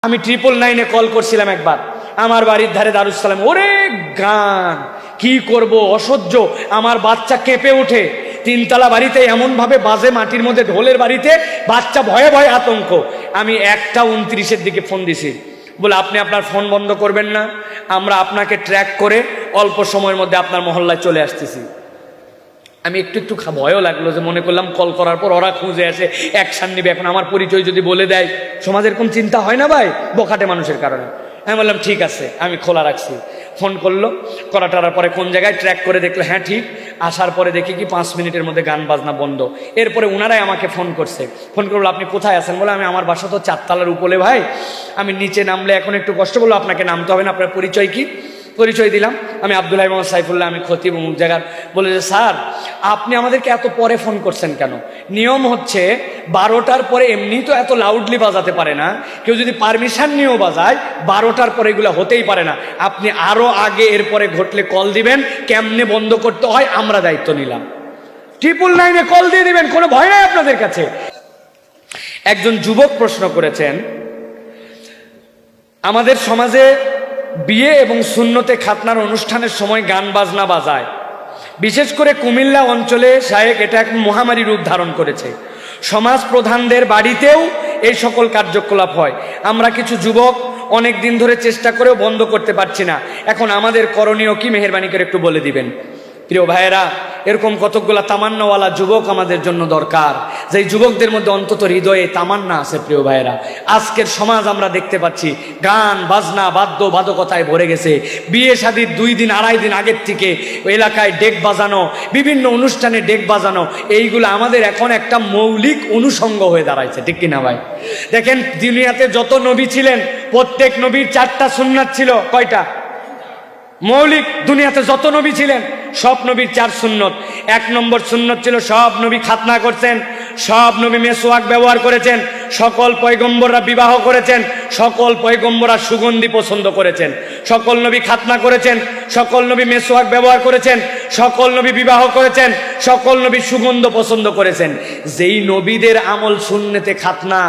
আমি 999-এ কল করছিলাম একবার, আমার বাড়ির ধারে দারুস সালাম, ওরে গান কি করব, অসহ্য, আমার বাচ্চা কেঁপে ওঠে, তিনতলা বাড়িতে এমন ভাবে বাজে, মাটির মধ্যে ঢোলের বাড়িতে, বাচ্চা ভয়ে ভয়ে আতঙ্ক। আমি 1:29-এর দিকে ফোন দিছি, বলে আপনি আপনার ফোন বন্ধ করবেন না, আমরা আপনাকে ট্র্যাক করে অল্প সময়ের মধ্যে আপনার মহল্লায় চলে আসতেছি। আমি একটু ভয়ও লাগলো, যে মনে করলাম কল করার পর ওরা খুঁজে আসে, অ্যাকশন নেবে, এখন আমার পরিচয় যদি বলে দেয়, সমাজের এরকম চিন্তা হয় না ভাই, বখাটে মানুষের কারণে। আমি বললাম ঠিক আছে, আমি খোলা রাখছি। ফোন করলো, করাটার পরে কোন জায়গায় ট্র্যাক করে দেখলো, হ্যাঁ ঠিক। আসার পরে দেখি কি 5 মিনিটের মধ্যে গান বাজনা বন্ধ। এরপরে ওনারাই আমাকে ফোন করছে, ফোন করলো আপনি কোথায় আছেন, বলে আমি আমার বাসা তো 4 তলার উপরে ভাই, আমি নিচে নামলে এখন একটু কষ্ট, বললো আপনাকে নামতে হবে না, আপনার পরিচয় কি? পরিচয় দিলাম, আমি আব্দুল্লাহ মোহাম্মদ সাইফুল্লাহ, আমি খতিব অমুক জায়গার। বলে যে স্যার আপনি আমাদেরকে এত পরে ফোন করছেন কেন? নিয়ম হচ্ছে 12টার পরে এমনি তো এত লাউডলি বাজাতে পারে না, কেউ যদি পারমিশন নিয়েও বাজায় 12টার পরে এগুলো হতেই পারে না, আপনি আরো আগে এরপরে ঘটলে কল দিবেন, কেমনে বন্ধ করতে হয় আমরা দায়িত্ব নিলাম। 999-এ কল দিয়ে দিবেন, কোনো ভয় নাই আপনাদের কাছে। একজন যুবক প্রশ্ন করেছেন, আমাদের সমাজে বিয়ে এবং সুন্নতে খাতনার অনুষ্ঠানের সময় গান বাজনা বাজায়, বিশেষ করে কুমিল্লা অঞ্চলে শায়েক এটা এক মহামারী রূপ ধারণ করেছে। সমাজ প্রধানদের বাড়িতেও এই সকল কার্যকলাপ হয়। আমরা কিছু যুবক অনেক দিন ধরে চেষ্টা করেও বন্ধ করতে পারছি না, এখন আমাদের করণীয় কি, মেহেরবানি করে একটু বলে দিবেন। প্রিয় ভাইয়েরা, এরকম কতকগুলা তামান্নাওয়ালা যুবক আমাদের জন্য দরকার, যেই যুবকদের মধ্যে অন্তত হৃদয়ে তামান্না আছে। প্রিয় ভাইয়েরা, আজকের সমাজ আমরা দেখতে পাচ্ছি গান বাজনা বাদ্যবাদকতায় ভরে গেছে। বিয়ে শাদীর 2 দিন 2.5 দিন আগের থেকে এলাকায় ডেক বাজানো, বিভিন্ন অনুষ্ঠানে ডেক বাজানো, এইগুলো আমাদের এখন একটা মৌলিক অনুষঙ্গ হয়ে দাঁড়াইছে, ঠিক কিনা ভাই? দেখেন, দুনিয়াতে যত নবী ছিলেন প্রত্যেক নবীর 4টা সুন্নাত ছিল। কয়টা? মৌলিক। দুনিয়াতে যত নবী ছিলেন সব নবীর 4 সুন্নত। 1 নম্বর সুন্নত ছিল সব নবী খাতনা করছেন, সব নবী মেসওয়াক ব্যবহার করেছেন, সকল পয়গম্বররা বিবাহ করেছেন, সকল পয়গম্বররা সুগন্ধি পছন্দ করেছেন, সকল নবী খাতনা করেছেন, সকল নবী মেসওয়াক ব্যবহার করেছেন, সকল নবী বিবাহ করেছেন, সকল নবী সুগন্ধ পছন্দ করেছেন। যেই নবীদের আমল সুন্নতে খাতনা,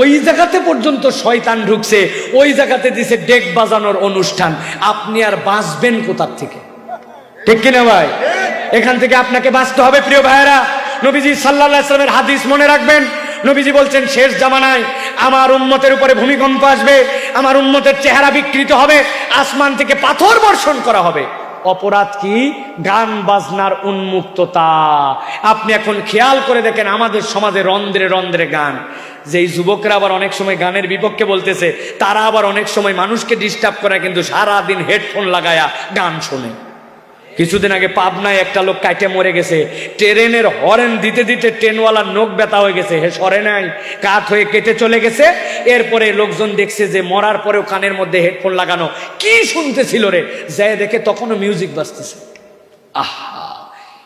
ওই জায়গাতে পর্যন্ত শয়তান ঢুকছে, ওই জায়গাতে দিছে ডেক বাজানোর অনুষ্ঠান। আপনি আর বাঁচবেন কোথার থেকে? ঠিক কিনা ভাই? এখান থেকে আপনাকে বাঁচতে হবে। প্রিয় ভাইয়েরা, নবীজি সাল্লাল্লাহু আলাইহি ওয়াসাল্লামের হাদিস মনে রাখবেন। নবীজি বলছেন, শেষ জামানায় আমার উম্মতের উপরে ভূমিকম্প আসবে, আমার উম্মতের চেহারা বিকৃত হবে, আসমান থেকে পাথর বর্ষণ করা হবে। অপরাধ কি? গান বাজনার উন্মুক্ততা। আপনি এখন খেয়াল করে দেখেন, আমাদের সমাজে রন্ধ্রে রন্ধ্রে গান। যেই যুবকরা আবার অনেক সময় গানের বিপক্ষে বলতেছে, তারা আবার অনেক সময় মানুষকে ডিস্টার্ব করে, কিন্তু সারাদিন হেডফোন লাগায়া গান শোনে। কিছুদিন আগে পাবনায় একটা লোক কাটে মরে গেছে, ট্রেনের হরেন দিতে দিতে ট্রেনওয়ালার নখ ব্যথা হয়ে গেছে, হে সরে নাই, কাত হয়ে কেটে চলে গেছে। এরপরে লোকজন দেখছে যে মরার পরেও কানের মধ্যে হেডফোন লাগানো, কি শুনতেছিল রে, যায় দেখে তখনও মিউজিক বাজতেছে। আহা,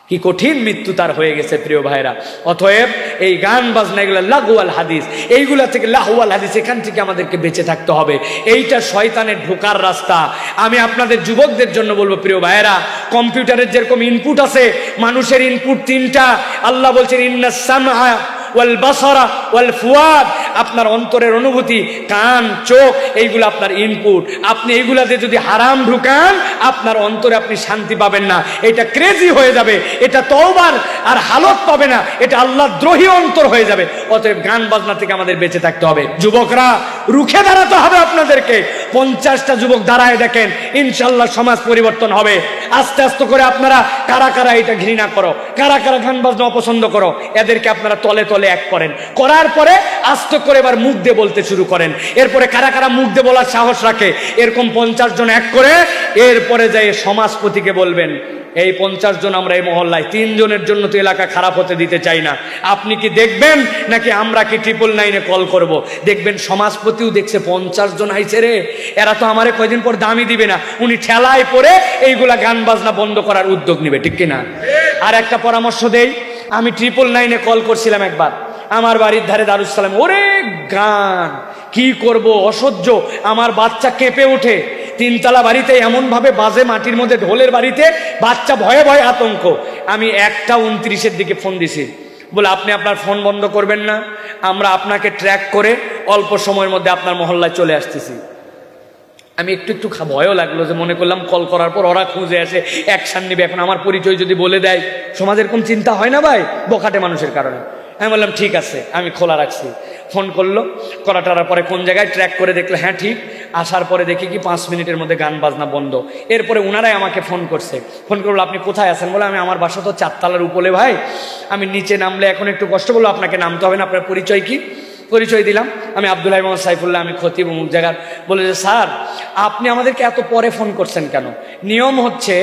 কি কঠিন মৃত্যু তার হয়ে গেছে। প্রিয় ভাইরা, অতএব এই গান বাজনা এগুলো লাগুয়াল হাদিস, এইগুলা থেকে লাহুয়াল হাদিস, এখান থেকে আমাদেরকে বেঁচে থাকতে হবে। এইটা শয়তানের ঢোকার রাস্তা। আমি আপনাদের যুবকদের জন্য বলবো, প্রিয় ভাইরা, কম্পিউটারের যেরকম ইনপুট আছে, মানুষের ইনপুট 3টা। আল্লাহ বলছেন, ইন্নাস সামআ ওয়াল বাসারা ওয়াল ফুয়াদ, আপনার অন্তরের অনুভূতি, কান, চোখ, এইগুলো আপনার ইনপুট। আপনি এইগুলাতে যদি হারাম ঢুকান, আপনার অন্তরে আপনি শান্তি পাবেন না, এটা ক্রেজি হয়ে যাবে, এটা তওবার আর হালত পাবে না, এটা আল্লাহ দ্রোহী অন্তর হয়ে যাবে। অতএব গান বাজনা থেকে আমাদের বেঁচে থাকতে হবে। যুবকরা, রুখে দাঁড়াতে হবে আপনাদেরকে। 50টা যুবক দাঁড়ায় দেখেন, ইনশাল্লাহ সমাজ পরিবর্তন হবে। আস্তে আস্তে করে আপনারা কারা কারা এটা ঘৃণা করো, কারা কারা গান বাজনা অপছন্দ করো, এদেরকে আপনারা তলে তলে এক করেন। করার পরে আস্তে করে এবার মুখ দিয়ে বলতে শুরু করেন। এরপরে কারা কারা মুখ দিয়ে বলার সাহস রাখে, এরকম 50 জন এক করে এরপরে যাই সমাজপতিকে বলবেন, এই 50 জন আমরা এই মহল্লায়, 3 জনের জন্য তো এলাকা খারাপ হতে দিতে চাই না। আপনি কি দেখবেন, নাকি আমরা কি 999-এ কল করব? দেখবেন সমাজপতিও দেখছে 50 জন আইছে রে, এরা তো আমারে কয়দিন পর দামই দিবে না, উনি ঠেলায় পরে এইগুলা গান বাজনা বন্ধ করার উদ্যোগ নেবে, ঠিক কিনা? আর একটা পরামর্শ দেই, আমি 999-এ কল করছিলাম একবার, আমার বাড়ির ধারে দারুস সালাম, ওরে গান কি করব, অসহ্য, আমার বাচ্চা কেঁপে ওঠে, 3তলা বাড়িতে এমন ভাবে বাজে, মাটির মধ্যে ঢোলের বাড়িতে, বাচ্চা ভয়ে ভয়ে আতঙ্ক। আমি 1:29-এর দিকে ফোন দিছি, বলে আপনি আপনার ফোন বন্ধ করবেন না, আমরা আপনাকে ট্র্যাক করে অল্প সময়ের মধ্যে আপনার মহল্লায় চলে আসতেছি। আমি একটু একটু ভয়ও লাগলো, যে মনে করলাম কল করার পর ওরা খুঁজে আসে, অ্যাকশন নেবে, এখন আমার পরিচয় যদি বলে দেয়, সমাজের কোন চিন্তা হয় না ভাই বখাটে মানুষের কারণে। আমি বললাম ঠিক আছে, আমি খোলা রাখছি। ফোন করলো, করাটার পরে কোন জায়গায় ট্র্যাক করে দেখলো, হ্যাঁ ঠিক। আসার পরে দেখি কি 5 মিনিটের মধ্যে গান বাজনা বন্ধ। এরপরে ওনারাই আমাকে ফোন করছে, ফোন করলো আপনি কোথায় আছেন? বলে আমি আমার বাসা তো 4 তলার উপরে ভাই, আমি নিচে নামলে এখন একটু কষ্ট। বললো আপনাকে নামতে হবে না, আপনার পরিচয় কি? পরিচয় দিলাম, আমি আব্দুল্লাহ মোহাম্মদ সাইফুল্লাহ, আমি খতিব অমুক জায়গার। বলে যে স্যার আপনি আমাদেরকে এত পরে ফোন করছেন কেন? নিয়ম হচ্ছে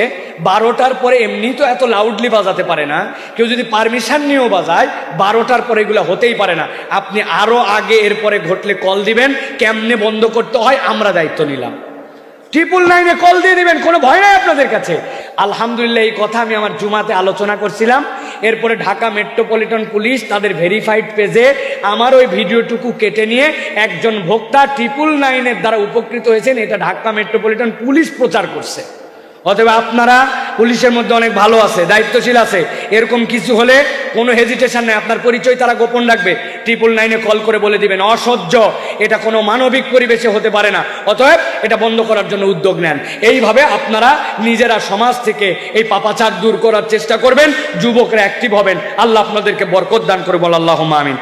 12টার পরে এমনি তো এত লাউডলি বাজাতে পারে না, কেউ যদি পারমিশন নিয়েও বাজায় 12টার পরে এগুলো হতেই পারে না। আপনি আরও আগে এরপরে ঘটলে কল দিবেন, কেমনে বন্ধ করতে হয় আমরা দায়িত্ব নিলাম। 999-এ কল দিয়ে দিবেন, কোনো ভয় নাই আপনাদের কাছে। আলহামদুলিল্লাহ, এই কথা আমি আমার জুমাতে আলোচনা করছিলাম। এরপরে ঢাকা মেট্রোপলিটন পুলিশ তাদের ভেরিফাইড পেজে আমার ওই ভিডিওটুকু কেটে নিয়ে একজন ভোক্তা 999-এর দ্বারা উপকৃত হয়েছেন, এটা ঢাকা মেট্রোপলিটন পুলিশ প্রচার করছে। অতএব আপনারা পুলিশের মধ্যে অনেক ভালো আছে, দায়িত্বশীল আছে, এরকম কিছু হলে কোনো হেজিটেশন নেই, আপনার পরিচয় তারা গোপন রাখবে। 999-এ কল করে বলে দিবেন অসহ্য, এটা কোনো মানবিক পরিবেশে হতে পারে না, অতএব এটা বন্ধ করার জন্য উদ্যোগ নেন। এইভাবে আপনারা নিজেরা সমাজ থেকে এই পাপাচার দূর করার চেষ্টা করবেন, যুবকরা অ্যাক্টিভ হবেন। আল্লাহ আপনাদেরকে বরকত দান করে, বল আল্লাহুম্মা আমিন।